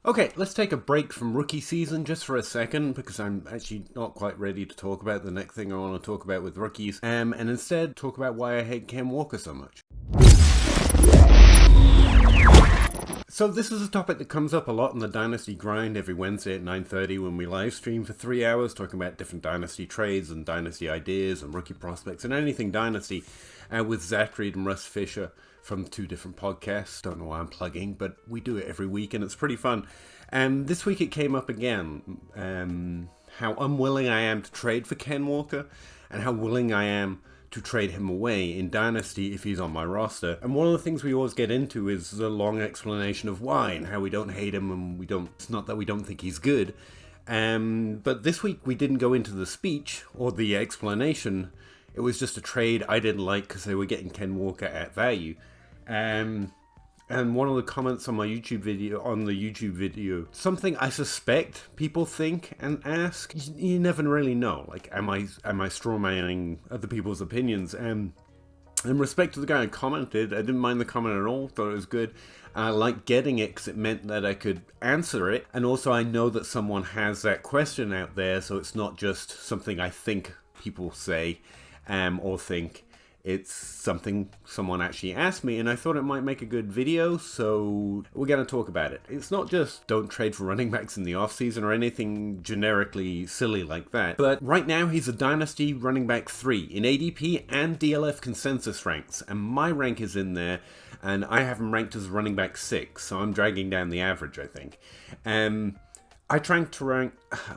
Okay, let's take a break from rookie season just for a second because I'm actually not quite ready to talk about the next thing I want to talk about with rookies, and instead talk about why I hate Ken Walker so much. So this is a topic that comes up a lot in the Dynasty grind every Wednesday at 9:30 when we live stream for 3 hours talking about different Dynasty trades and Dynasty ideas and rookie prospects and anything Dynasty with Zach Reed and Russ Fisher from 2 different podcasts. Don't know why I'm plugging, but we do it every week and it's pretty fun. And this week it came up again, how unwilling I am to trade for Ken Walker and how willing I am to trade him away in Dynasty if he's on my roster. And one of the things we always get into is the long explanation of why and how we don't hate him and it's not that we don't think he's good. But this week we didn't go into the speech or the explanation. It was just a trade I didn't like because they were getting Ken Walker at value. And one of the comments on my YouTube video, something I suspect people think and ask, you never really know. Like, am I strawmanning other people's opinions? And in respect to the guy who commented, I didn't mind the comment at all, thought it was good. I liked getting it because it meant that I could answer it. And also I know that someone has that question out there, so it's not just something I think people say or think. It's something someone actually asked me, and I thought it might make a good video, so we're going to talk about it. It's not just don't trade for running backs in the offseason or anything generically silly like that, but right now he's a Dynasty running back 3 in ADP and DLF consensus ranks, and my rank is in there, and I have him ranked as running back 6, so I'm dragging down the average, I think.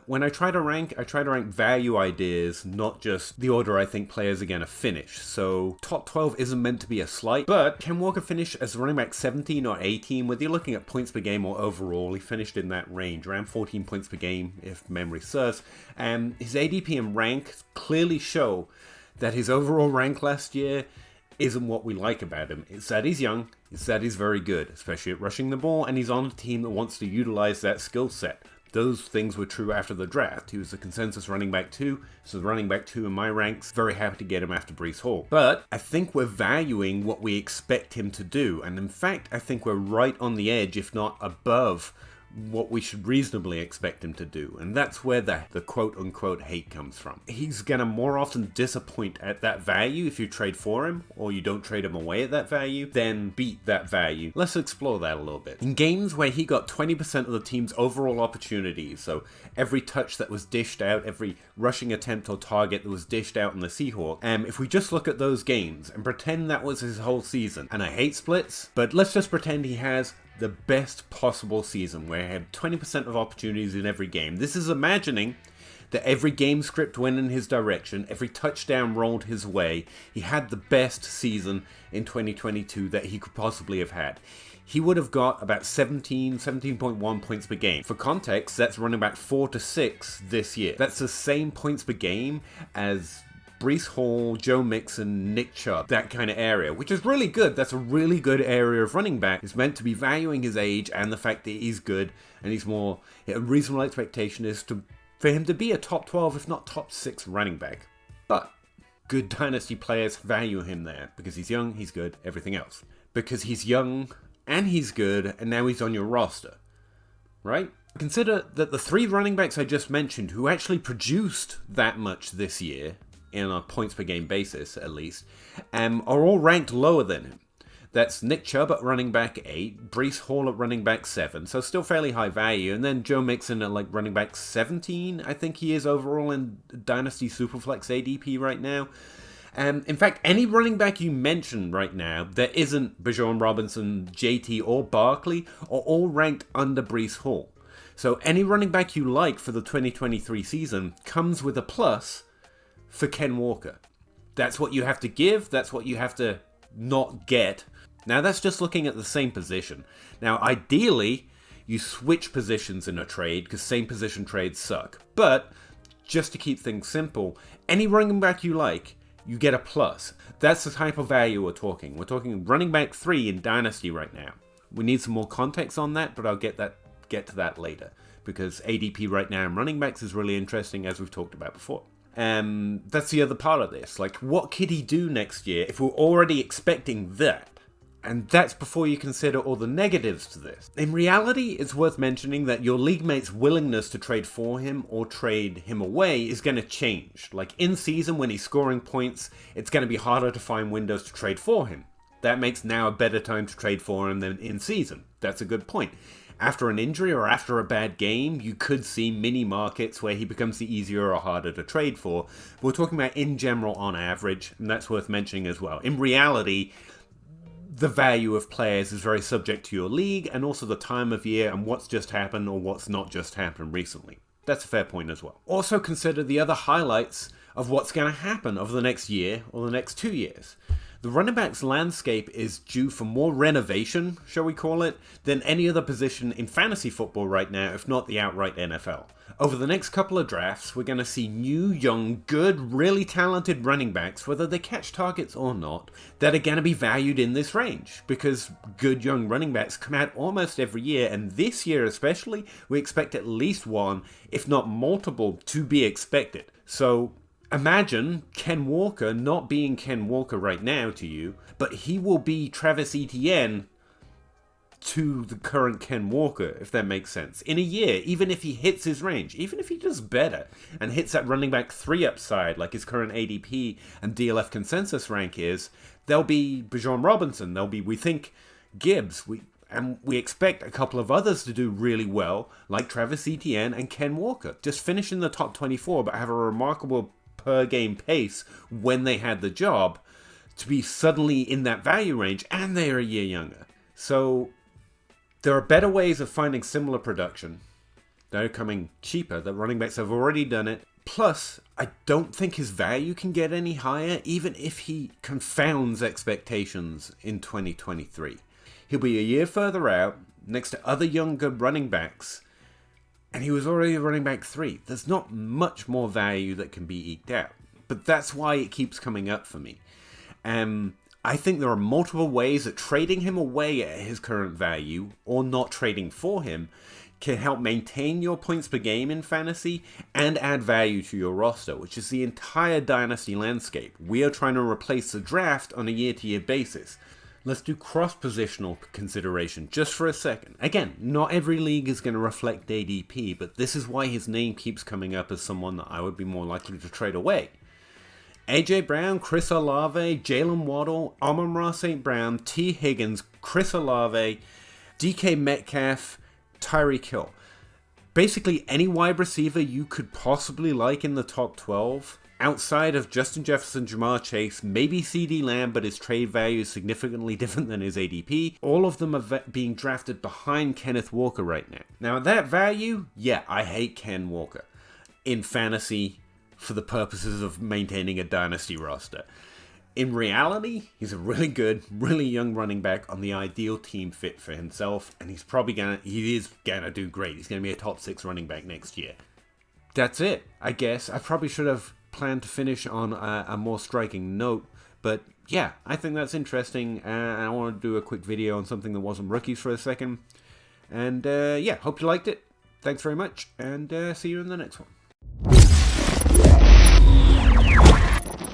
When I try to rank value ideas, not just the order I think players are going to finish. So top 12 isn't meant to be a slight, but Ken Walker finish as running back 17 or 18, whether you're looking at points per game or overall, he finished in that range, around 14 points per game, if memory serves. And his ADP and rank clearly show that his overall rank last year isn't what we like about him. It's that he's young, it's that he's very good, especially at rushing the ball, and he's on a team that wants to utilize that skill set. Those things were true after the draft. He was the consensus running back 2, so the running back 2 in my ranks. Very happy to get him after Breece Hall. But I think we're valuing what we expect him to do, and in fact, I think we're right on the edge, if not above, what we should reasonably expect him to do. And that's where the quote-unquote hate comes from. He's gonna more often disappoint at that value if you trade for him, or you don't trade him away at that value, than beat that value. Let's explore that a little bit. In games where he got 20% of the team's overall opportunities, so every touch that was dished out, every rushing attempt or target that was dished out in the Seahawks, if we just look at those games and pretend that was his whole season, and I hate splits, but let's just pretend he has the best possible season where he had 20% of opportunities in every game. This is imagining that every game script went in his direction, every touchdown rolled his way. He had the best season in 2022 that he could possibly have had. He would have got about 17.1 points per game. For context, that's running back 4 to 6 this year. That's the same points per game as Breece Hall, Joe Mixon, Nick Chubb, that kind of area, which is really good. That's a really good area of running back. It's meant to be valuing his age and the fact that he's good and he's more, a reasonable expectation is for him to be a top 12, if not top 6 running back. But good Dynasty players value him there because he's young, he's good, everything else. Because he's young and he's good and now he's on your roster, right? Consider that the 3 running backs I just mentioned who actually produced that much this year, in a points per game basis at least, are all ranked lower than him. That's Nick Chubb at running back 8, Breece Hall at running back 7, so still fairly high value, and then Joe Mixon at like running back 17, I think he is overall in Dynasty Superflex ADP right now. In fact, any running back you mention right now that isn't Bijan Robinson, JT, or Barkley are all ranked under Breece Hall. So any running back you like for the 2023 season comes with a plus for Ken Walker. That's what you have to give, that's what you have to not get. Now that's just looking at the same position. Now ideally, you switch positions in a trade because same position trades suck. But just to keep things simple, any running back you like, you get a plus. That's the type of value we're talking. We're talking running back 3 in Dynasty right now. We need some more context on that, but I'll get to that later because ADP right now in running backs is really interesting, as we've talked about before. That's the other part of this. Like, what could he do next year if we're already expecting that? And that's before you consider all the negatives to this. In reality, it's worth mentioning that your league mate's willingness to trade for him or trade him away is going to change. Like in season, when he's scoring points, it's going to be harder to find windows to trade for him. That makes now a better time to trade for him than in season. That's a good point. After an injury or after a bad game, you could see mini markets where he becomes the easier or harder to trade for. We're talking about in general on average, and that's worth mentioning as well. In reality, the value of players is very subject to your league and also the time of year and what's just happened or what's not just happened recently. That's a fair point as well. Also consider the other highlights of what's going to happen over the next year or the next 2 years. The running backs landscape is due for more renovation, shall we call it, than any other position in fantasy football right now, if not the outright NFL. Over the next couple of drafts, we're going to see new, young, good, really talented running backs, whether they catch targets or not, that are going to be valued in this range, because good young running backs come out almost every year, and this year especially, we expect at least one, if not multiple, to be expected. So imagine Ken Walker not being Ken Walker right now to you, but he will be Travis Etienne to the current Ken Walker, if that makes sense. In a year, even if he hits his range, even if he does better and hits that running back 3 upside like his current ADP and DLF consensus rank is, there'll be Bijan Robinson, there'll be, we think, Gibbs, and we expect a couple of others to do really well, like Travis Etienne and Ken Walker. Just finish in the top 24, but have a remarkable per game pace when they had the job to be suddenly in that value range, and they are a year younger. So there are better ways of finding similar production. They're coming cheaper. The running backs have already done it. Plus, I don't think his value can get any higher, even if he confounds expectations in 2023. He'll be a year further out, next to other young good running backs, and he was already a running back 3. There's not much more value that can be eked out. But that's why it keeps coming up for me. I think there are multiple ways that trading him away at his current value, or not trading for him, can help maintain your points per game in fantasy and add value to your roster, which is the entire Dynasty landscape. We are trying to replace the draft on a year-to-year basis. Let's do cross-positional consideration just for a second. Again, not every league is going to reflect ADP, but this is why his name keeps coming up as someone that I would be more likely to trade away. AJ Brown, Chris Olave, Jalen Waddle, Amon-Ra St. Brown, T. Higgins, Chris Olave, DK Metcalf, Tyreek Hill. Basically any wide receiver you could possibly like in the top 12, outside of Justin Jefferson, Jamar Chase, maybe CD Lamb, but his trade value is significantly different than his ADP. All of them are being drafted behind Kenneth Walker right now. Now at that value, yeah, I hate Ken Walker in fantasy for the purposes of maintaining a dynasty roster. In reality, he's a really good, really young running back on the ideal team fit for himself, and he is gonna do great. He's gonna be a top 6 running back next year. That's it, I guess. I probably should have planned to finish on a more striking note, but yeah, I think that's interesting, and I want to do a quick video on something that wasn't rookies for a second. And yeah, hope you liked it. Thanks very much, and see you in the next one.